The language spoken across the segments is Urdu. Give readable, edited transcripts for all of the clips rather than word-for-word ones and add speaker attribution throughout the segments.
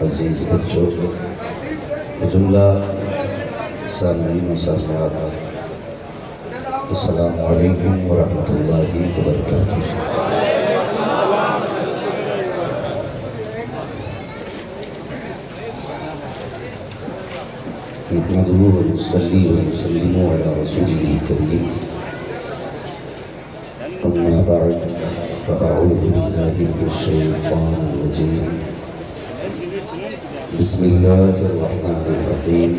Speaker 1: عزیز بچوں، جملہ سامعین و سامعات، السلام علیکم ورحمۃ اللہ وبرکاتہ۔ نحمده ونصلي ونسلم على رسوله الكريم، أما بعد فأعوذ بالله من الشيطان الرجيم، بسم الله الرحمن الرحيم،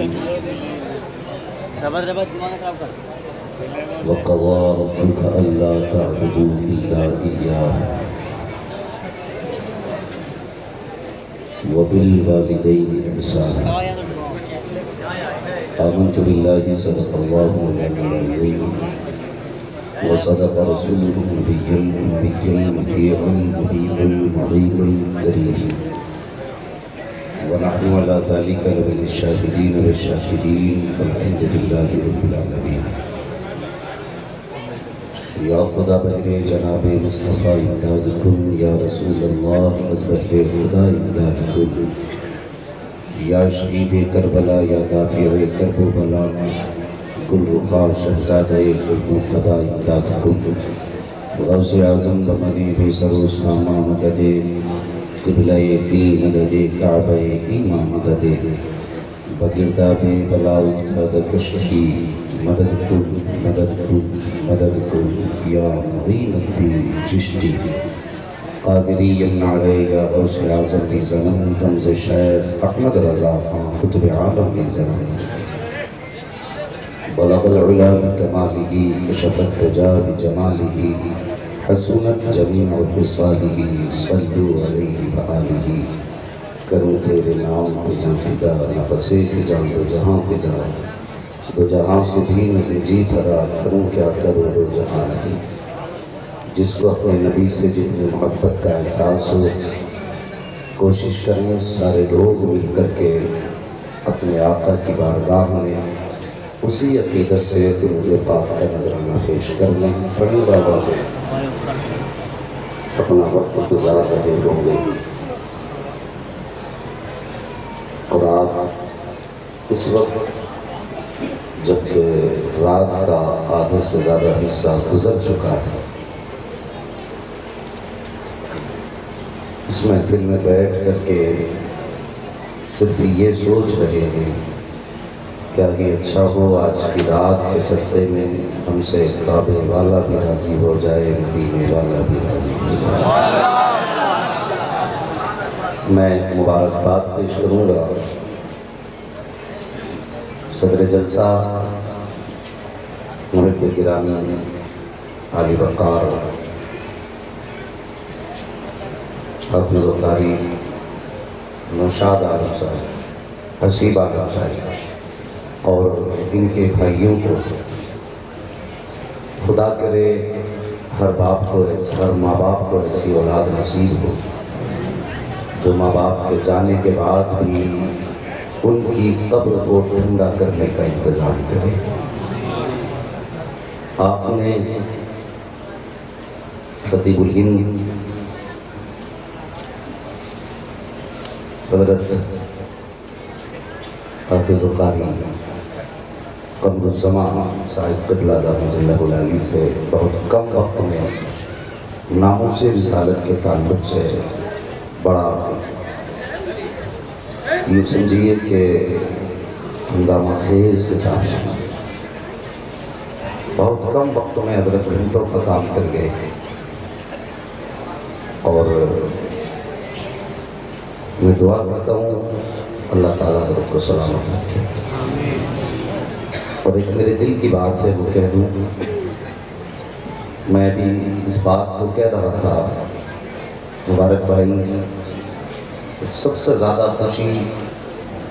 Speaker 1: وقضى ربك ألا تعبدوا إلا إياه وبالوالدين إحسانا۔ آمنت بالله صدق الله العظيم وصدق رسوله النبي الأمي المطيع المبين المعين الكريم، ونحن على ذلك لمن الشاهدين والشاكرين، فالحمد لله رب العالمين۔ یا خدا بہر جناب مصطفیٰ امداد کن، یا رسول اللہ از بہر خدا امداد کن، یا شہید کربلا، یا دافع کرب و بلا، گل رخا شہزادہ قلب و قضا امداد کن۔ غوث اعظم بمنی بے سر و اسلامہ مدد، قبلہ دین مدد، کعبہ ایمان مدد، بگرداب بلا افتاد کشفی مدد کن، مدد کن، مدد کن، یا معین الدین چشتی قادری یمن علیہ، یا غوث اعظم بھی زنم تمز شیخ احمد رضا خان قطب عالم بھی زنم، بلغ العلا بکمالہ، کشف الدجا بجمالہ، حسنت جمیع خصالہ، صلو علیہ وآلہ۔ کروں تیرے نام پہ جان فدا، نفس ایک جان دو جہاں فدا، دو جہاں سے بھی نہیں جی بھرا، کروں کیا کروں دو جہاں نہیں۔ جس کو اپنے نبی سے جتنی محبت کا احساس ہو، کوشش کریں سارے لوگ مل کر کے اپنے آقا کی بارگاہ میں اسی عقیدت سے درود پاک کا نذرانہ پیش کر لیں۔ بڑی بابا سے اپنا وقت گزار رہے ہوں گے، اور آپ اس وقت جبکہ رات کا آدھے سے زیادہ حصہ گزر چکا ہے، اس محفل میں بیٹھ کر کے صرف یہ سوچ رہے ہیں کیا یہ اچھا ہو آج کی رات کے صدقے میں ہم سے کعبے والا بھی راضی ہو جائے، مدینے والا بھی راضی ہو جائے۔ میں مبارکباد پیش کروں گا صدر جلسہ محب گرامی عالی وقار حافظ و قاری نوشاد عالم صاحب، حسیب عالم صاحب، اور ان کے بھائیوں کو خدا کرے ہر باپ کو، ہر ماں باپ کو ایسی اولاد نصیب ہو جو ماں باپ کے جانے کے بعد بھی ان کی قبر کو ٹھنڈا کرنے کا انتظام کرے۔ آپ نے خطیب الہند حضرت حافظ و قاری قمر الزمان صاحب قبلہ دامت اللہ علیہ سے بہت کم وقت میں ناموس رسالت کے تعلق سے بڑا یہ سمجھیے کہ ہنگامہ خیز کے ساتھ بہت کم وقت میں حضرت گھنٹوں کا کام کر گئے، اور میں دعا کرتا ہوں اللہ تعالیٰ حضرت کو سلامت رکھے۔ اور ایک میرے دل کی بات ہے وہ کہہ دوں، میں بھی اس بات کو کہہ رہا تھا مبارک بھائی، سب سے زیادہ خوشی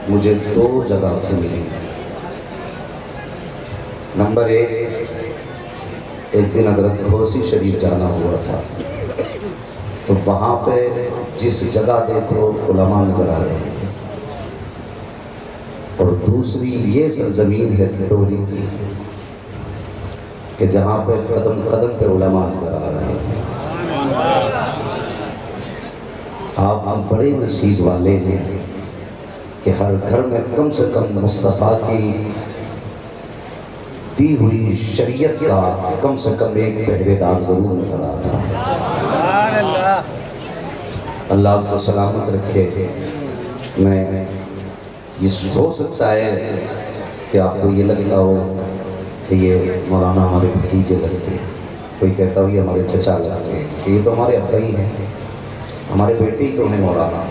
Speaker 1: مجھے دو جگہ سے ملی۔ نمبر ایک دن حضرت گھوسی شریف جانا ہوا تھا، تو وہاں پہ جس جگہ دیکھو علماء نظر آ رہے تھے، اور دوسری یہ سرزمین ہے ٹوری کی کہ جہاں پہ قدم قدم پہ علماء نظر آ رہے ہیں۔ آپ بڑے نصیب والے ہیں کہ ہر گھر میں کم سے کم مصطفیٰ کی دی ہوئی شریعت کا کم سے کم ایک پہرے دار ضرور نظر آتا ہے۔ اللہ آپ کو سلامت رکھے۔ میں یہ ہو سکتا ہے کہ آپ کو یہ لگتا ہو کہ یہ مولانا ہمارے بھتیجے لگتے ہیں، کوئی کہتا ہو یہ ہمارے چچا لگتے ہیں، کہ یہ تو ہمارے ابا ہی ہیں، ہمارے بیٹے ہی تو ہیں مولانا۔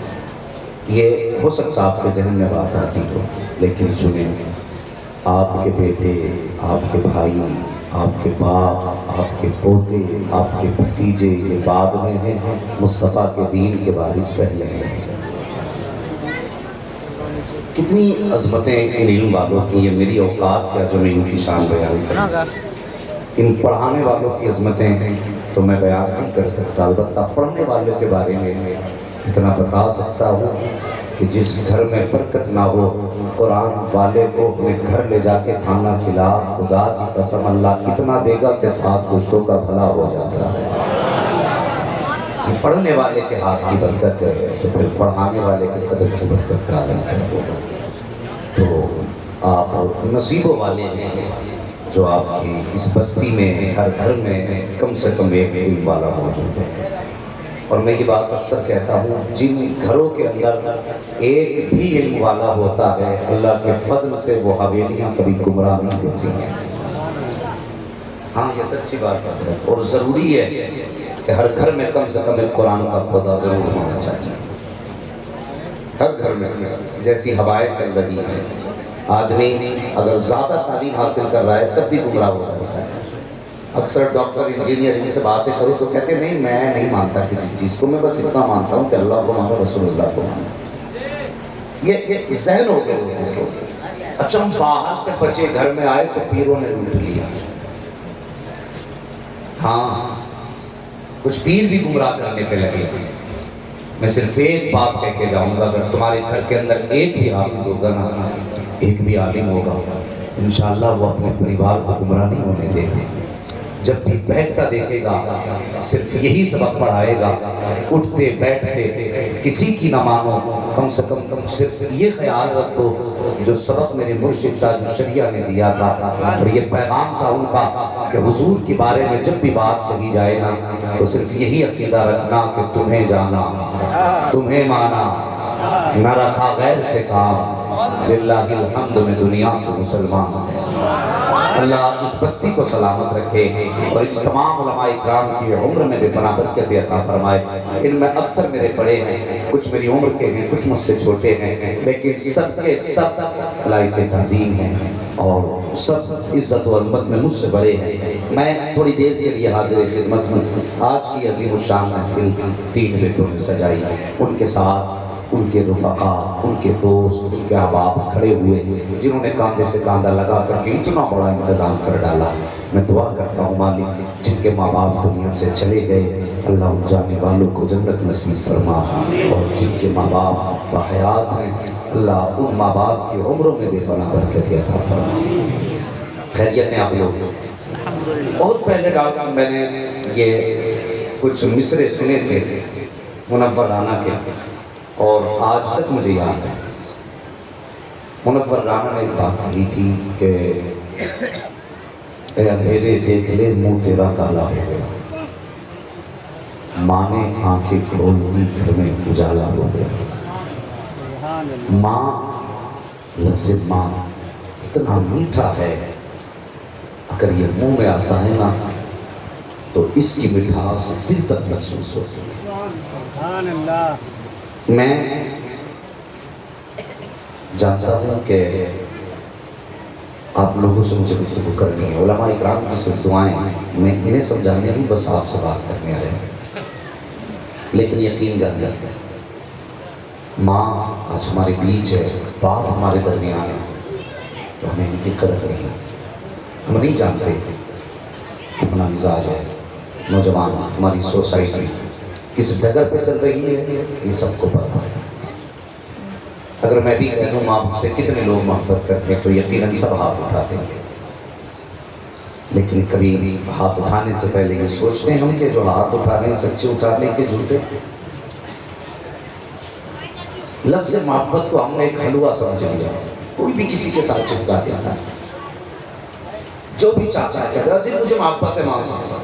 Speaker 1: یہ ہو سکتا آپ کے ذہن میں بات آتی ہو، لیکن سنیں، آپ کے بیٹے، آپ کے بھائی، آپ کے باپ، آپ کے پوتے، آپ کے بھتیجے یہ بعد میں ہیں، مصطفیٰ کے دین کے وارث پہلے ہیں۔ کتنی عظمتیں ان علم والوں کی، یہ میری اوقات کیا جو میں ان کی شان بیان کروں۔ ان پڑھانے والوں کی عظمتیں تو میں بیان نہیں کر سکتا، البتہ پڑھنے والوں کے بارے میں اتنا بتا سکتا ہوں کہ جس گھر میں برکت نہ ہو، قرآن والے کو اپنے گھر لے جا کے کھانا کھلا، خدا کی قسم اللہ اتنا دے گا کہ 7 پشتوں کا بھلا ہو جاتا ہے۔ پڑھنے والے کے ہاتھ کی برکت ہے تو پھر پڑھانے والے کے قدر کی برکت کا عالم کیا ہوگا۔ تو آپ نصیبوں والے ہیں جو آپ کی اس بستی میں ہر گھر میں کم سے کم ایک علم والا موجود ہے۔ اور میں یہ بات اکثر کہتا ہوں، جن گھروں کے اندر ایک بھی علم والا ہوتا ہے، اللہ کے فضل سے وہ حویلیاں کبھی گمراہ نہیں ہوتی ہیں۔ ہاں یہ سچی بات ہے، اور ضروری ہے کہ ہر گھر میں کم سے کم ایک قرآن کا پودا ضرور ہونا چاہیے۔ ہر گھر میں جیسی ہوائیں چل رہی ہیں، آدمی اگر زیادہ تعلیم حاصل کر رہا ہے تب بھی گمراہ ہو جاتا ہے۔ اکثر ڈاکٹر انجینئر ان سے باتیں کرو تو کہتے ہیں نہیں میں نہیں مانتا کسی چیز کو، میں بس اتنا مانتا ہوں کہ اللہ کو مانو، رسول اللہ کو مانو۔ یہ ذہن ہو گئے لوگوں کے۔ اچھا ہم باہر سے بچے گھر میں آئے تو پیروں نے لوٹ لیا۔ ہاں کچھ پیر بھی گمراہ کرنے پہ لگے تھے۔ میں صرف ایک بات کہہ کے جاؤں گا، اگر تمہارے گھر کے اندر ایک بھی حافظ ہوگا نا، ایک بھی عالم ہوگا، انشاءاللہ وہ اپنے پریوار کو گمراہ نہیں ہونے دے گے۔ جب بھی بہتا دیکھے گا صرف یہی سبق پڑھائے گا، اٹھتے بیٹھتے کسی کی نہ مانو، کم سے کم صرف یہ خیال رکھو جو سبق میرے مرشد تھا، جو شریعہ نے دیا تھا، اور یہ پیغام تھا ان کا کہ حضور کے بارے میں جب بھی بات کہی جائے نا تو صرف یہی عقیدہ رکھنا کہ تمہیں جانا، تمہیں مانا، نہ رکھا غیر سے کام، للہ الحمد میں دنیا سے مسلمان۔ اللہ اس بستی کو سلامت رکھے اور ان تمام علماء اکرام کی عمر میں بے پناہ برکت عطا فرمائے۔ ان میں اکثر میرے بڑے ہیں، کچھ میری عمر کے ہیں، کچھ مجھ سے چھوٹے ہیں، لیکن سب کے سب لائق تعظیم ہیں اور سب عزت و عظمت میں مجھ سے بڑے ہیں۔ میں تھوڑی دیر کے لیے حاضر خدمت ہوں۔ آج کی عظیم الشان محفل 3 بیٹوں نے سجائی، ان کے ساتھ ان کے رفقا، ان کے دوست، ان کے احباب کھڑے ہوئے جنہوں نے کاندھے سے کاندھا لگا کر کے اتنا بڑا انتظام کر ڈالا۔ میں دعا کرتا ہوں مالک جن کے ماں باپ دنیا سے چلے گئے، اللہ ان جانے والوں کو جنت نصیب فرما، اور جن کے ماں باپ بحیات ہیں اللہ ان ماں باپ کی عمروں میں بے پناہ برکت عطا فرما۔ خیریت ہیں آپ لوگ؟ بہت پہلے ڈاکٹر میں نے یہ کچھ مصرے سنے تھے منور رانا کے، اور آج تک مجھے یاد ہے۔ منور رانا نے ایک بات کہی تھی کہ اے اندھیرے دیکھ لے منہ تیرا کالا ہو گیا، ماں نے آنکھیں کھول دی گھر میں اجالا ہو گیا۔ ماں، لفظ ماں اتنا میٹھا ہے، اگر یہ منہ میں آتا ہے نا تو اس کی مٹھاس دل تک محسوس ہوتی ہے۔ میں جانتا ہوں کہ آپ لوگوں سے مجھے گفتگو کرنی ہے، علماء اکرام کی صرف دعائیں میں انہیں سمجھانے نہیں، بس آپ سے بات کرنے آ رہے ہیں، لیکن یقین جان جاتے ہیں ماں آج ہمارے بیچ ہے، باپ ہمارے درمیان ہے، تو ہمیں ان کی قدر نہیں ہوتی۔ ہم نہیں جانتے اپنا مزاج ہے، نوجوان ہماری سوسائٹی کس ڈگر پہ چل رہی ہے یہ سب کو پتہ ہے۔ اگر میں بھی کہہ دوں ماں سے کتنے لوگ محبت کرتے ہیں تو یقیناً سب ہاتھ اٹھاتے ہیں، لیکن کبھی ہاتھ اٹھانے سے پہلے یہ سوچتے ہیں ہم کہ جو ہاتھ اٹھا رہے ہیں سچے اٹھا لیں کہ جھوٹے؟
Speaker 2: لفظ محبت کو ہم نے ایک حلوہ سمجھ لیا، کوئی بھی کسی کے ساتھ چپکا دیتا ہے، جو بھی چاہتا ہے کہتا ہے جی مجھے محبت ہے ماں سے۔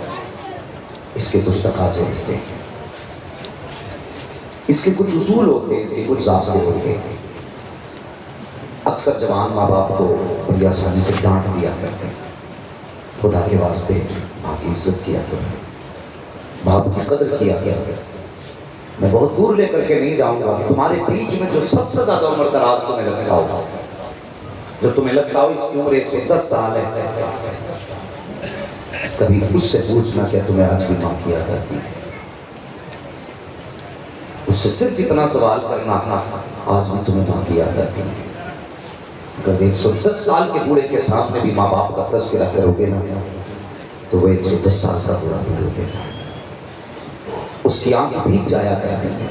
Speaker 2: اس کے کچھ تقاضے ہوتے ہیں، اس کے کچھ اصول ہوتے ہیں، اس کے کچھ ضابطے ہوتے ہیں۔ اکثر جوان ماں باپ کو بڑی آسانی سے ڈانٹ دیا کرتے ہیں، خدا کے واسطے ماں کی عزت کیا کرتے، باپ کی قدر کیا کرتے۔ میں بہت دور لے کر کے نہیں جاؤں گا، تمہارے بیچ میں جو سب سے زیادہ عمر دراز تمہیں لگتا ہو، جو تمہیں لگتا ہو اس کی عمر 110 سال ہے، کبھی اس سے پوچھنا کہ تمہیں آج بھی ماں کی یاد آتی ہے؟ اس سے صرف اتنا سوال کرنا آج بھی تمہیں ماں کی یاد آتی ہے؟ اگر 110 سال کے بوڑھے کے سامنے بھی ماں باپ کا تذکرہ کرو گے نا تو وہ 110 سال کا بوڑھا دور ہو دیتا ہے، اس کی آنکھ بھیگ جایا کرتی ہے۔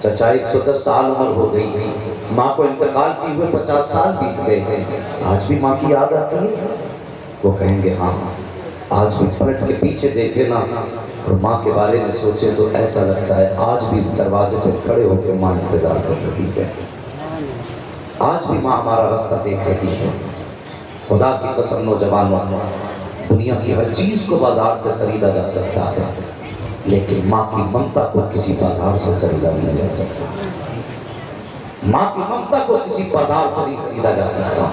Speaker 2: چچا 110 سال عمر ہو گئی، ماں کو انتقال کی ہوئے 50 سال بیت گئے ہیں، آج بھی ماں کی یاد آتی ہے؟ وہ کہیں گے ہاں، آج بھی پلٹ کے پیچھے دیکھے نا اور ماں کے بارے میں سوچے تو ایسا لگتا ہے آج بھی دروازے پر کھڑے ہو کے ماں انتظار کر رہی ہے، آج بھی ماں ہمارا راستہ دیکھ رہی ہے۔ خدا کی قسم نوجوانوں، دنیا کی ہر چیز کو بازار سے خریدا جا سکتا ہے، لیکن ماں کی ممتا کو کسی بازار سے خریدا نہیں جا سکتا۔ ماں کی ممتا کو کسی بازار سے نہیں خریدا جا سکتا۔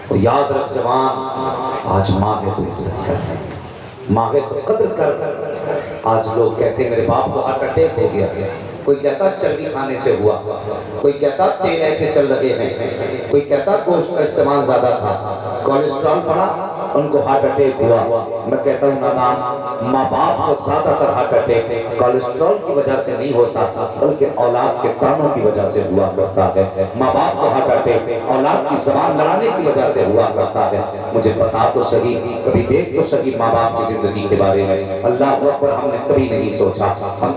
Speaker 2: تو یاد رکھ جوان، آج ماں ہے تو عزت کر، ماں ہے تو قدر کر۔ آج لوگ کہتے ہیں میرے باپ کو ہارٹ اٹیک ہو گیا، کوئی کہتا چربی کھانے سے ہوا، کوئی کہتا تیل ایسے چل رہے ہیں، کوئی کہتا گوشت کا استعمال زیادہ تھا، کولیسٹرول بڑھا، ان کو ہارٹ اٹیک ہوا۔ میں کہتا ہوں نادان، ماں باپ کو زیادہ تر ہارٹ اٹیک کولیسٹرول کی وجہ سے نہیں ہوتا بلکہ اولاد کے تانوں کی وجہ سے ہوا کرتا ہے۔ ماں باپ کو ہارٹ اٹیک اولاد کی زبان لڑانے کی وجہ سے ہوا کرتا ہے۔ مجھے بتا تو صحیح، کبھی دیکھ تو صحیح ماں باپ کی زندگی کے بارے میں۔ اللہ اکبر، ہم نے کبھی نہیں سوچا، ہم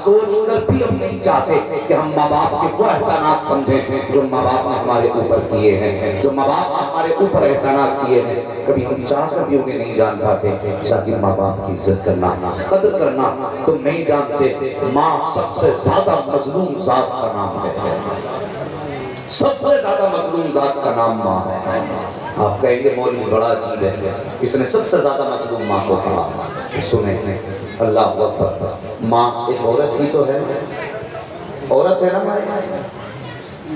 Speaker 2: سوچ کر بھی ہم نہیں چاہتے کہ ہم ماں باپ کے وہ احسانات سمجھیں جو ماں باپ نے ہمارے اوپر کیے ہیں، جو ماں باپ نے ہمارے اوپر احسانات کیے ہیں، کبھی ہم چاہ کر بھی انہیں نہیں جان پاتے۔ لیکن ماں باپ کی عزت کرنا، قدر کرنا تم نہیں جانتے۔ ماں سب سے زیادہ مظلوم ذات کا نام ہے، سب سے زیادہ مظلوم ذات کا نام ماں ہے۔ آپ کہیں گے مولوی بڑا عجیب ہے، اس نے سب سے زیادہ مظلوم ماں کو کہا۔ سنیں، اللہ اکبر، ماں ایک عورت ہی تو ہے، عورت ہے نا ماں،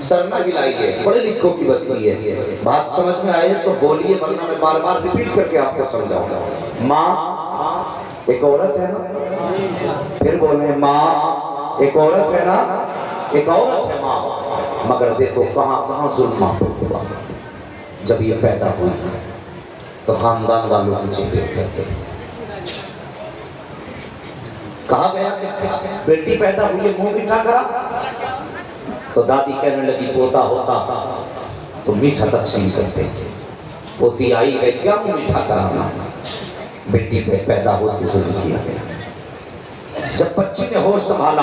Speaker 2: سر نہ ہلائیے، پڑھے لکھوں کی بستی ہے، بات سمجھ میں آئے تو بولیے ورنہ میں بار بار ریپیٹ کر کے آپ کو سمجھاؤں گا۔ ماں ایک عورت ہے نا، پھر بولیں ماں ایک عورت ہے نا، ایک عورت ہے ماں، مگر دیکھو کہاں کہاں ظلم ماں پر ہوا۔ جب یہ پیدا ہوئی تو خاندان والوں کی چہرے اترتے، کہا گیا بیٹی پیدا ہوئی ہے منہ میٹھا کرا، تو دادی کہنے لگی پوتا ہوتا تو میٹھا تقسیم کرتے تھے، پوتی آئی ہے کیا منہ میٹھا کرانا، بیٹی پہ پیدا ہوتی ظلم کیا گیا۔ جب بچی نے ہوش سنبھالا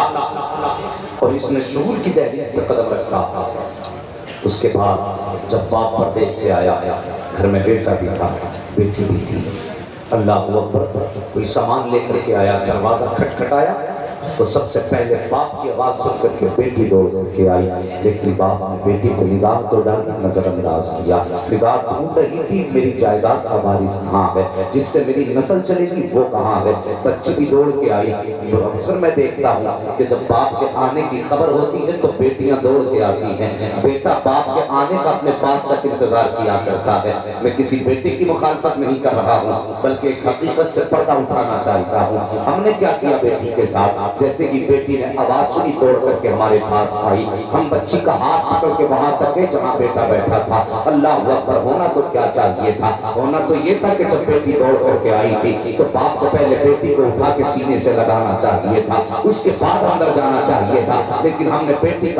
Speaker 2: اور اس نے شعور کی دہلیز پہ قدم رکھا، اس کے بعد جب باپ پردیس سے آیا، گھر میں بیٹا بھی تھا بیٹی بھی تھی، اللہ اکبر، کوئی سامان لے کر کے آیا، دروازہ کھٹکھٹایا تو سب سے پہلے باپ کی آواز سن کر کے بیٹی دوڑ کر کے آئی، لیکن باپ نے بیٹی کو نگاہ تو ڈالی، نظر انداز کیا۔ نگاہ ڈھونڈ رہی تھی میری جائیداد کا وارث کہاں ہے، جس سے میری نسل چلے گی وہ کہاں ہے۔ بچی بھی دوڑ کے آئی۔ اکثر میں دیکھتا ہوں کہ جب باپ کے آنے کی خبر ہوتی ہے تو بیٹیاں دوڑ کے آتی ہیں، بیٹا باپ کے آنے کا اپنے پاس تک انتظار کیا کرتا ہے۔ میں کسی بیٹے کی مخالفت نہیں کر رہا ہوں بلکہ ایک حقیقت سے پردہ اٹھانا چاہتا ہوں۔ ہم نے کیا کیا بیٹی کے ساتھ، جیسے کہ بیٹی نے آواز سنی دوڑ کر کے ہمارے پاس آئی، ہم بچی کا ہاتھ پکڑ کے وہاں تک گئے جہاں بیٹا بیٹھا تھا۔ اللہ اکبر، ہونا تو کیا چاہیے تھا، ہونا تو یہ تھا کہ جب بیٹی دوڑ کر کے آئی تھی تو باپ کو پہلے بیٹی کو اٹھا کے سینے سے لگانا چاہیے تھا، اس کے بعد اندر جانا چاہیے تھا، لیکن ہم نے بیٹی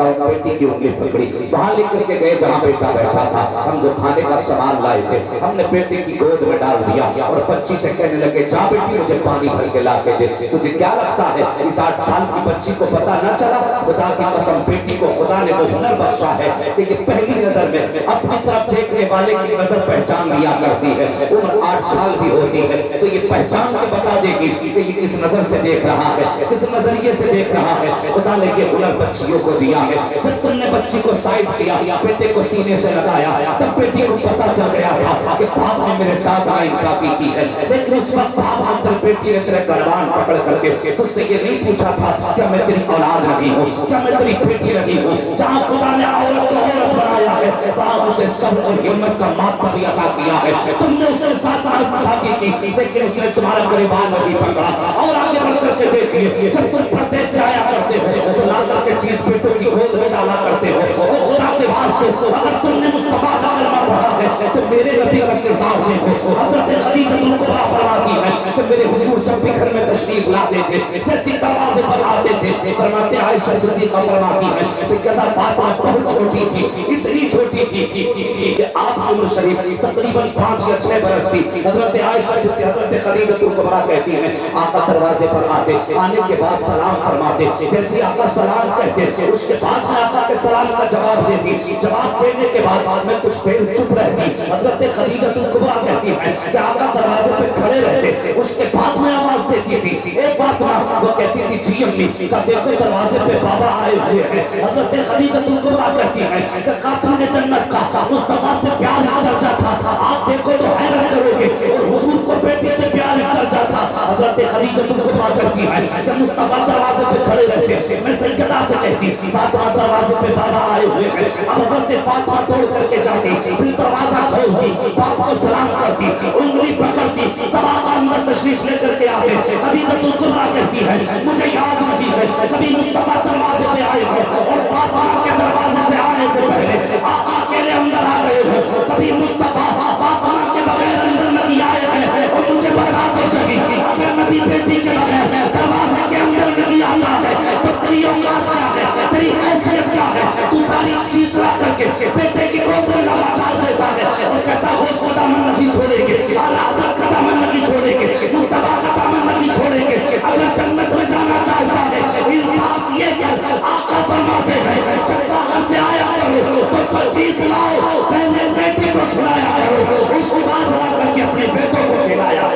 Speaker 2: کی انگلی پکڑی، وہاں لے کر کے گئے جہاں بیٹا بیٹھا تھا۔ ہم جو کھانے کا سامان لائے تھے ہم نے بیٹے کی گود میں ڈال دیا اور بچی سے کہنے لگے جا بیٹی مجھے پانی بھر کے لا کے دے۔ تجھے کیا لگتا ہے اس 8 سال کی بچی کو پتہ نہ چلا؟ خدا کی قسم بیٹی کو خدا نے وہ ہنر بخشا ہے کہ یہ پہلی نظر میں اپنی طرف دیکھنے دیکھنے والے کی نظر پہچان لیا کرتی ہے. عمر 8 سال بھی ہوتی ہے تو یہ پہچان کے بتا دے گی کہ یہ کس نظر سے دیکھ رہا ہے, کس نظریے سے دیکھ رہا ہے. بتا لے یہ ہنر بچیوں کو دیا ہے. جب تم نے بچی کو سائڈ کیا, بیٹے کو سینے سے لگایا, تب بیٹی کو پتا چل گیا تھا کہ باپ نے میرے ساتھ ناانصافی کی ہے. لیکن اس وقت باپ اندر بیٹی نے تیرے گردان پکڑ کر کے تجھ سے یہ نہیں پوچھا تھا کیا میں تیری اولاد نہیں ہوں, کیا میں تیری بیٹی نہیں ہوں. جہاں خدا نے عورت کو عورت بنایا ہے, وہاں اسے صبر اور ہمت کا مادہ بھی عطا کیا ہے. تم نے اسے ساتھ ناانصافی کی لیکن اس نے تمہارا گریبان نہیں پکڑا. اور آگے بڑھ کر کے دیکھیے, جب تم پردے سے آیا کرتے ہو تو لا کر کے چیز بیٹوں کی گود میں ڈالا کرتے ہو. اور خدا کے واسطے اگر تم نے مصطفیٰ کا کلمہ پڑھا ہے تو میرے نبی کا کردار دیکھو. حضرت خدیجہ الکبریٰ فرماتی ہے کہ میرے حضور جب بھی گھر میں تشریف لاتے تھے, جیسی دروازے پر آتے تھے, فرماتے عائشہ صدیقہ فرماتی ہے سیدہ فاطمہ بہت چھوٹی تھی, اتنی چھوٹی تھی کہ آپ کی عمر شریف تقریباً 5 یا 6 برس تھی. حضرت عائشہ حضرت خدیجہ الکبریٰ کہتی ہیں آقا دروازے پر آتے, آنے کے بعد سلام فرماتے, جیسے آقا سلام کہتے تھے اس کے بعد میں آقا کے سلام کا جواب دیتی. جواب دینے کے بعد میں کچھ دیر چپ رہتی. حضرت خدیجہ الکبریٰ کہتی ہے کہ آقا دروازے پہ کھڑے رہتے, اس کے بعد میں آواز دیتی تھی اے فاطمہ, وہ کہتی تھی جی امی, کہ دیکھو دروازے پہ بابا آئے ہوئے ہیں. حضرت خدیجہ الکبریٰ کہتی ہے کہ خاتون جنت کا مصطفیٰ سے پیار اس درجہ تھا, آپ دیکھو تو حیرت کرو گے, اور حضور کو بیٹی سے پیار اس درجہ تھا. حضرت خدیجہ الکبریٰ کہتی ہے کہ مصطفیٰ دروازے پہ کھڑے رہتے, میں سجدہ سے کہتی فاطمہ دروازے پہ بابا آئے ہوئے ہیں. اب حضرت فاطمہ توڑ کر کے جاتی, پھر دروازہ کھولتی, باپ کو سلام کرتی, انگلی پکڑتی, تب آقا اندر تشریف لے کر کے آتے. خدیجہ الکبریٰ کہتی ہے مجھے یاد نہیں ہے کبھی مصطفیٰ دروازے پہ آئے ہو اور فاطمہ کے دروازے سے آنے سے پہلے آقا اکیلے اندر آ گئے ہو. کبھی مصطفیٰ فاطمہ کے بغیر اندر نہیں آئے ہیں, اور مجھے بتا تو سکی اگر نبی بیٹی کے بغیر دروازے کے اندر نہیں آتا ہے تو تیری اوقات کیا ہے, تیری حیثیت کیا ہے. تو ساری چیز لا کر کے بیٹے کی گود میں ڈال دیتا ہے اور کہتا ہوش کا دامن نہیں چھوڑیں گے, حضرت کا دامن نہیں چھوڑیں گے, مصطفیٰ کا دامن نہیں چھوڑیں گے. اگر جنت میں جانا چاہتا ہے انصاف یہ کہ آقا فرماتے ہیں جب باہر سے آیا کرو تو کوئی چیز لاؤ, پہلے بیٹے کو کھلایا کرو, اس کو بعد لا کر کے اپنے بیٹوں کو کھلایا.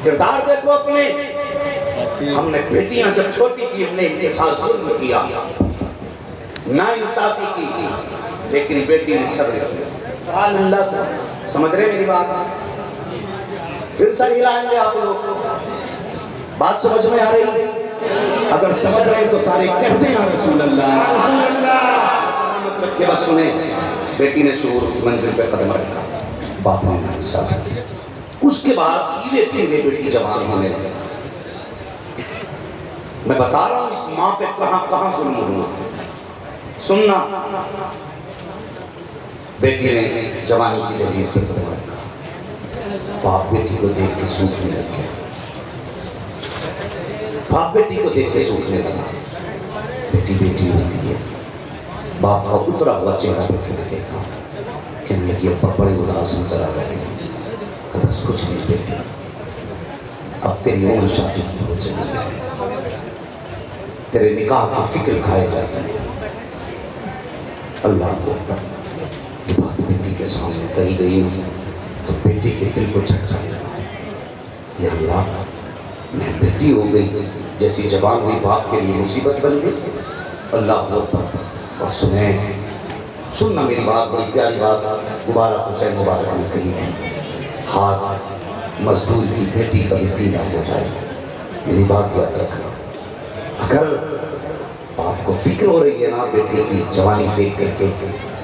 Speaker 2: کردار دیکھو اپنے. ہم نے بیٹیاں جب چھوٹی کی ہم نے ان کے ساتھ ظلم کیا, ناانصافی کی, لیکن بیٹی نے صبر کیا. سمجھ رہے میری بات؟ پھر سر ہلائیں گے آپ لوگ, بات سمجھ میں آ رہی ہے؟ اگر سمجھ رہے تو سارے کہتے ہیں رسول اللہ. سلامت رکھے بس سنیں. بیٹی نے شعور کی منزل پہ قدم رکھا, باپ نے ناانصافی کی. اس کے بعد دھیرے دھیرے بیٹی جوان ہونے لگے. میں بتا رہا ہوں اس ماں پہ کہاں کہاں ظلم ہوا. سننا, بیٹی نے جوانی کی دہلیز پہ قدم رکھا, باپ بیٹی کو دیکھ کے سوچنے لگ گیا. باپ بیٹی کو دیکھ کے سوچنے لگا. بیٹی بیٹی ہوتی ہے. باپ کا اترا ہوا چہرہ بیٹی نے دیکھا, کہنے لگی ابا بڑے اداس نظر آ رہے ہیں. بس کچھ نہیں بیٹی, اب تیری عمر شادی کی ہو چلی ہے, تیرے نکاح کی فکر کھائے جاتی ہے. اللہ کو یہ بات بیٹی کے سامنے کہی گئی تو بیٹی کے دل کو جھٹکا لگا. یا اللہ, میں بیٹی ہو گئی, جیسی جوان ہوئی باپ کے لیے مصیبت بن گئی. اللہ اکبر. اور سننا میری بات, بڑی پیاری بات مبارک حسین مبارک نے کہی تھی, ہاتھ مزدور کی بیٹی کبھی پیلا ہو جائے. میری بات یاد رکھنا, اگر باپ کو فکر ہو رہی ہے نا بیٹی کی جوانی دیکھ کر کے,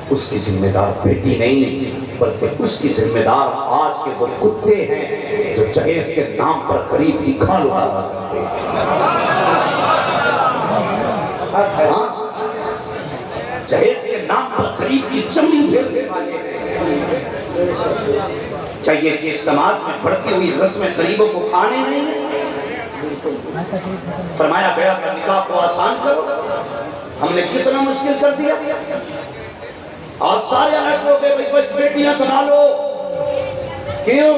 Speaker 2: اس کی ذمہ دار بیٹی نہیں بلکہ اس کی ذمہ دار آج کے وہ کتے ہیں جو جہیز کے نام پر غریب کی کھال اٹھا کرتے ہیں. جہیز کے نام پر غریب کی چمڑی پھیرنے والے ہیں. چاہیے کہ سماج میں بڑھتی ہوئی رسم غریبوں کو کھانے نہیں. فرمایا گیا کہ نکاح کو آسان کرو, ہم نے کتنا مشکل کر دیا. اور سارے الگ ہو گئے بیٹیاں سنبھالو. کیوں؟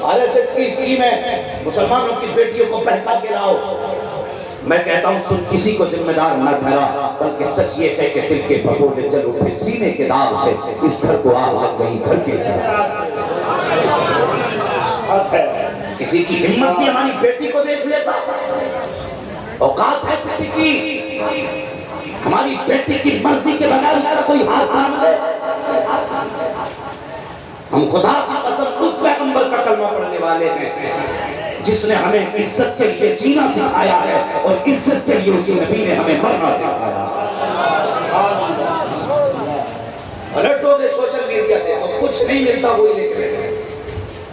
Speaker 2: RSS کی اسکیم ہے مسلمانوں کی بیٹیوں کو بہکا کے لاؤ. میں کہتا ہوں سن کسی کو ذمہ دار نہ ٹھہرا، بلکہ سچ یہ ہے کہ دل کے بھگونے چل اٹھے سینے کے داغ سے، اس گھر کو آگ لگ گئی گھر کے چلا. کسی کی ہمت کی ہماری بیٹی کو دیکھ لیتا، اوقات ہے کسی کی ہماری بیٹی کی مرضی کے بغیر اس کا کوئی ہاتھ تھام لے. ہم خدا کی قسم اس پیغمبر کا کلمہ پڑھنے والے ہیں جس نے ہمیں عزت کے لیے جینا سکھایا ہے اور عزت کے لیے اسی نبی نے ہمیں مرنا سکھایا. الٹو دے سوشل میڈیا پہ کچھ نہیں ملتا وہی لکھ رہے ہیں،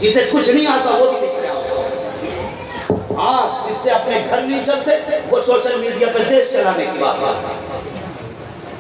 Speaker 2: جسے کچھ نہیں آتا وہ بھی لکھ رہے ہیں. ہاں جس سے اپنے گھر نہیں چلتے وہ سوشل میڈیا پہ دیش چلانے کی بات ہے.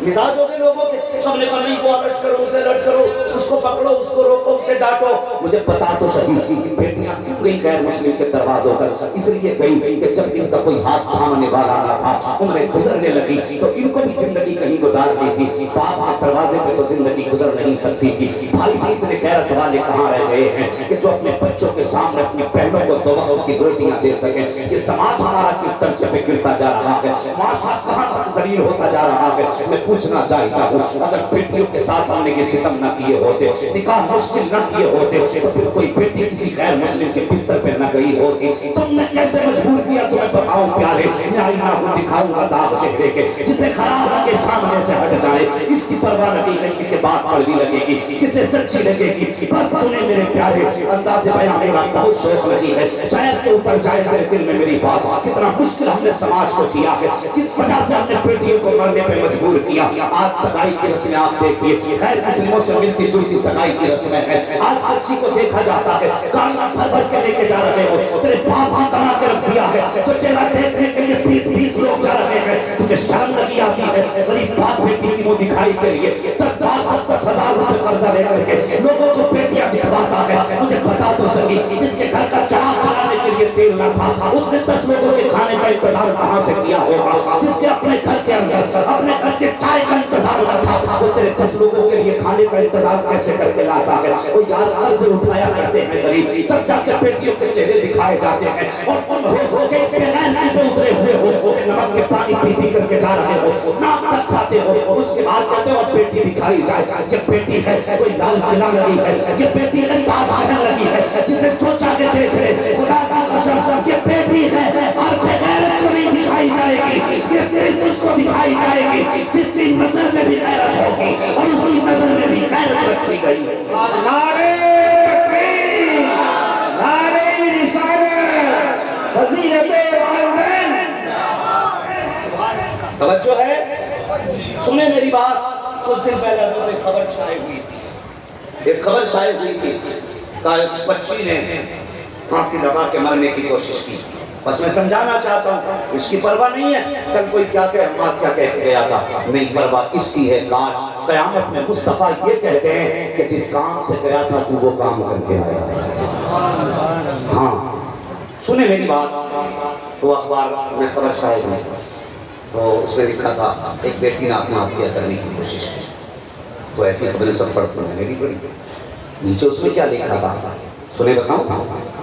Speaker 2: مزاج ہو گئے لوگوں کے، سب نے کہا نہیں وہ الٹ کرو اسے الٹ کرو، اس کو پکڑو اس کو روکو اسے ڈانٹو. مجھے پتا تو صحیح تھی کہ بیٹیاں کیوں گئی غیر مسلم کے دروازوں پر، اس لیے گئی کہ جب ان کا کوئی ہاتھ تھامنے والا نہ تھا عمریں گزرنے لگی تو ان کو بھی زندگی کہیں گزارنی تھی. باپ کے دروازے پہ تو زندگی گزر نہیں سکتی تھی. بھائی بھی اتنے غیرت والے کہاں رہ گئے ہیں کہ جو اپنے بچوں کے سامنے اپنی بہنوں کو دو وقت کی روٹیاں دے سکیں. یہ سماج ہمارا کس طرح پہ گرتا جا رہا ہے، معاشرہ کہاں تک ذلیل ہوتا جا رہا ہے. میں پوچھنا چاہتا ہوں اگر بیٹیوں کے ساتھ ہم نے یہ ستم نہ کیے ہوتے، نکاح مشکل نہ کیے ہوتے، تو پھر کوئی بیٹی کسی غیر مسلم کے بستر پہ نہ گئی ہوتی. تم نے کیسے مجبور کیا تمہیں بتاؤں پیارے، میں آئینہ کو دکھاؤں گا داغ چہرے کے جسے خراب کے سامنے سے ہٹ جائے. اس کی پرواہ نہیں ہے کسی بات کڑوی لگے گی کسے سچی لگے گی. بس سنیں میرے پیارے، انداز بیان میرا بہت شوق نہیں ہے، شاید کہ اتر جائے میرے دل میں میری بات. کتنا مشکل ہم نے سماج کو کیا ہے، کس وجہ سے ہم نے بیٹیوں کو مرنے پہ مجبور کیا. آج سگائی کی رسمیں آپ دیکھیے غیر مسلموں سے ملتی جلتی سگائی کی رسمیں ہیں. آج بچی کو دیکھا جاتا ہے گاڑیاں بھر بھر کے لے کے جا رہے ہو، تیرے باپ ہی کما کے رکھ دیا ہے تو چہرہ دیکھنے کے لیے 20 لوگ جا رہے ہیں. تجھے شرم نہیں آتی ہے غریب باپ بیٹی کی منہ دکھائی کے لیے 10,000 روپے قرضہ لے کر کے لوگوں کو بیٹیاں دکھواتا ہے. مجھے بتا تو سکی جس کے گھر کا چراغ جلانے کے لیے تیل نہ تھا اس نے 10 لوگوں کے کھانے کا انتظام کہاں سے کیا ہوگا. جس کے اپنے گھر کے اندر اپنے گھر کے چائے کا انتظام نہ تھا وہ تیرے 10 لوگوں کے لیے کھانے کا انتظام کیسے کر کے لاتا ہے. وہ یار قرض اٹھایا کرتے ہیں غریب، تب جا کے بیٹیوں کے چہرے دکھائے جاتے ہیں اور تم ہو کے اس کے غیر نہیں پہ اترے ہوئے ہو، نمک کے پانی پی پی کر کے جا رہے ہو، نام تک کھاتے ہو. اس کے بعد کہتے ہو اور بیٹی دکھائی جائے. یہ بیٹی ہے کوئی لال قلعہ نہیں ہے، یہ بیٹی ہے تاج محل نہیں ہے جسے سوچا کے دیکھ رہے. خدا کا قسم یہ بیٹی ہے اور بغیرت کو نہیں دکھائی جائے گی، یہ صرف اس کو دکھائی جائے گی جس کی نظر میں بھی غیرت ہوگی اور اس کی نظر میں بھی غیرت رکھی گئی.
Speaker 3: نعرے تکبیر، نعرے رسالت، فضیلت والدین.
Speaker 2: توجہ ہے، سنیں میری بات. کچھ دن پہلے ایک خبر شائع ہوئی تھی کہ بچی نے پھانسی لگا کے مرنے کی کوشش کی. بس میں سمجھانا چاہتا ہوں اس کی پرواہ نہیں ہے کل کوئی کیا کہہ کے گیا تھا، نہیں پرواہ اس کی ہے. کاش قیامت میں مصطفیٰ یہ کہتے ہیں کہ جس کام سے گیا تھا تو وہ کام کر کے آیا. ہاں سنیں میری بات. تو اخبار میں خبر شائع ہوئی تو اس میں لکھا تھا ایک بیٹی نے آتم ہتیا کرنے کی کوشش کی. تو ایسی خبریں سب پڑھتے ہیں، میں بھی پڑھی. نیچے اس میں کیا لکھا تھا سنیں بتاؤں.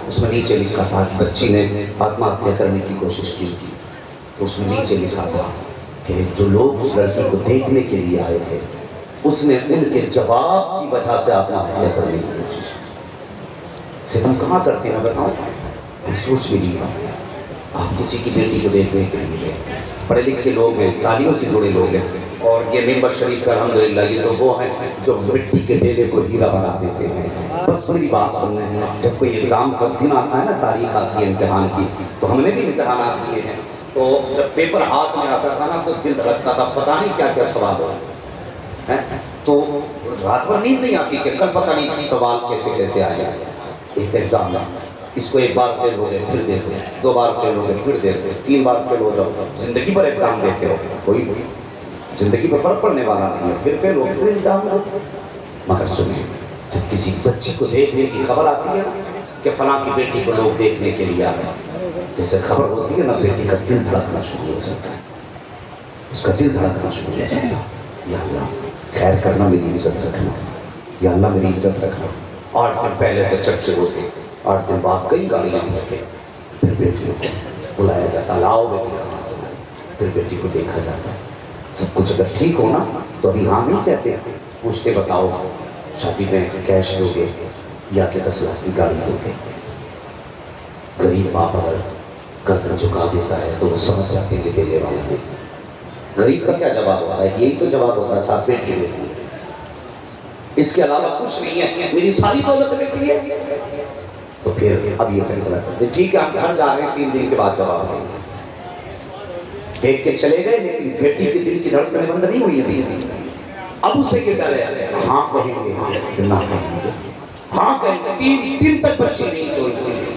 Speaker 2: اس میں نیچے لکھا تھا کہ بچی نے آتم ہتیا کرنے کی کوشش کی. تو اس میں نیچے لکھا تھا کہ جو لوگ اس لڑکی کو دیکھنے کے لیے آئے تھے اس نے ان کے جواب کی وجہ سے آتم ہتیا کرنے کی کوشش کی. ستم کہاں کرتے ہیں بتاؤں. ہم سوچ بھی نہیں پاتے. آپ کسی کی بیٹی کو دیکھنے کے لیے پڑھے لکھے لوگ ہیں، تعلیم سے جڑے لوگ ہیں، اور یہ ممبر شریف کا الحمدللہ یہ تو وہ ہیں جو مٹی کے ڈیلے کو ہیرا بنا دیتے ہیں. بس میری بات سننے ہیں. جب کوئی ایگزام کا دن آتا ہے نا، تاریخ آتی ہے امتحان کی، تو ہم نے بھی امتحانات کیے ہیں. تو جب پیپر ہاتھ میں آتا تھا نا تو دل دھڑکتا تھا، پتہ نہیں کیا کیا سوال ہو. تو رات بھر نیند نہیں آتی کہ کل پتہ نہیں سوال کیسے کیسے آ جائے. ایک ایگزام ہے، اس کو ایک بار فیل ہو گئے پھر دیتے، 2 بار فیل ہو گئے پھر دیتے، 3 بار فیل ہو جاؤ، زندگی پر ایگزام دیتے ہو. کوئی زندگی پر فرق پڑنے والا نہیں ہے. پھر فیل ہو پھر ایگزام ہو. مگر سنیں، جب کسی بچی کو دیکھنے کی خبر آتی ہے کہ فلاں کی بیٹی کو لوگ دیکھنے کے لیے آ گئے، جیسے خبر ہوتی ہے نا بیٹی کا دل دھڑکنا شروع ہو جاتا ہے. اس کا دل دھڑکنا شروع ہو جاتا ہے. یا اللہ خیر کرنا، میری عزت رکھنا. یا اللہ میری عزت رکھنا. 8 دن پہلے سے چرچے ہوتے، 8 دن بعد کئی گاڑیاں ہوتے. پھر بیٹیوں کو بلایا جاتا، لاؤ بیٹی کا، پھر بیٹی کو دیکھا جاتا، سب کچھ اگر ٹھیک ہونا تو ابھی ہاں نہیں کہتے، پوچھتے بتاؤ شادی میں کیش دو گے یا کہ 10 لاکھ کی گاڑی دو گے؟ غریب باپ اگر گردن جھکا دیتا ہے تو وہ سمجھ جاتے ہیں کہ دینے والے ہیں۔ غریب کا کیا جواب ہوتا ہے؟ یہی تو جواب ہوتا ہے، ساتھ بیٹی لیتی ہے، اس کے علاوہ کچھ نہیں ہے، میری ساری دولت بیٹی ہے۔ تو پھر اب یہ فیصلہ کرتے ٹھیک ہے ہم گھر جا رہے ہیں، 3 دن کے بعد جواب دیں گے۔ دیکھ کے چلے گئے، لیکن بیٹی کے دل کی دھڑکنیں بند نہیں ہوئی ابھی۔ اب اسے یہ ڈر ہے، ہاں کہیں گے پھر نہ کہیں گے، ہاں کہیں گے۔ 3 دن تک بچی نہیں سوئی،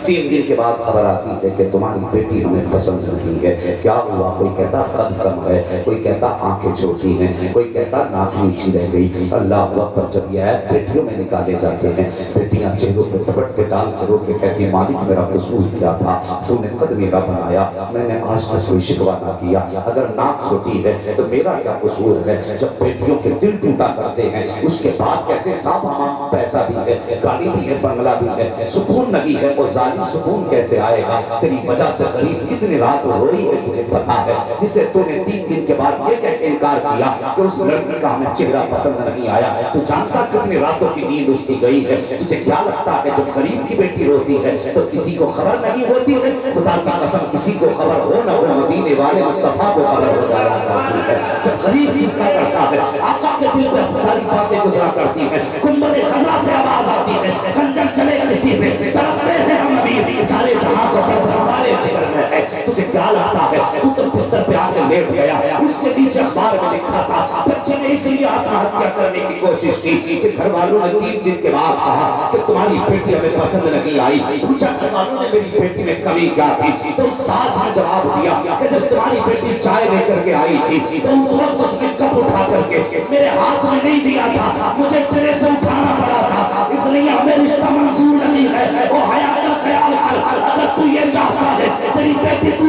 Speaker 2: 3 دن کے بعد خبر آتی ہے کہ تمہاری بیٹی ہمیں پسند نہیں ہے۔ کیا ہوا؟ کوئی کہتا قد کم ہے، کوئی کہتا آنکھیں چھوٹی ہیں، کوئی کہتا ناک نیچی رہ گئی۔ اللہ اکبر، جب یہ عیب بیٹیوں میں نکالے جاتے ہیں، بیٹیاں چہروں پہ تپٹ کے ڈال کر رو کے کہتی ہیں مالک میرا قصور کیا تھا، تو نے قد میرا بنایا، میں نے آج تک کوئی شکوہ نہ کیا، اگر ناک چھوٹی ہے تو میرا کیا قصور ہے؟ جب بیٹیوں کے دل ٹوٹا کرتے ہیں اس کے بعد کہتے ہیں صاحب ہمارا پیسہ بھی ہے، گاڑی بھی ہے، بنگلہ بھی ہے، سکون نہیں ہے، وہ ظالم سکون کیسے آئے گا؟ تیری وجہ سے غریب کتنی رات روئی ہے تجھے پتا ہے، جسے تو نے 3 دن کے بعد یہ کہہ کے انکار کیا کہ اس لڑکی کا ہمیں چہرہ پسند نہیں آیا، تو جانتا کتنی راتوں کی نیند اس کی گئی ہے؟ تجھے کیا لگتا ہے جب غریب کی بیٹی روتی ہے تو کسی کو خبر نہیں ہوتی ہے؟ خدا کی قسم کسی کو خبر ہو نہ ہو، مدینے والے مصطفیٰ کو خبر ہو جایا کرتی ہے۔ جب غریب چیز کا کرتا ہے آقا کے دل میں ساری باتیں گزرا کرتی ہیں، گنبد خضرا سے آواز آتی ہے، خنجر چلے کسی پہ تڑپتے ہیں ہم ابھی، سارے جہاں کو درد ہمارے جگر میں ہے۔ تجھے کیا لگتا ہے تو بستر پہ آ کے لیٹ گیا، اس کے پیچھے اخبار میں لکھا تھا بچے نے اس لیے آتم ہتیا کرنے کی کوشش کی کہ گھر والوں نے 3 دن کے بعد کہا کہ تمہاری بیٹی ہمیں پسند نہیں آئی۔ پوچھا گھر والوں نے میری بیٹی میں کمی کیا تھی؟ تو ساس نے جواب دیا کہ جب تمہاری بیٹی چائے لے کر کے آئی تھی تو اس وقت اس نے کپ اٹھا کر کے میرے ہاتھ میں نہیں دیا تھا، مجھے تیرے سے اٹھانا پڑا تھا، اس لیے ہمیں رشتہ منظور نہیں ہے۔ وہ حیا کا خیال کر، اگر تو یہ چاہتا ہے تیری بیٹی تو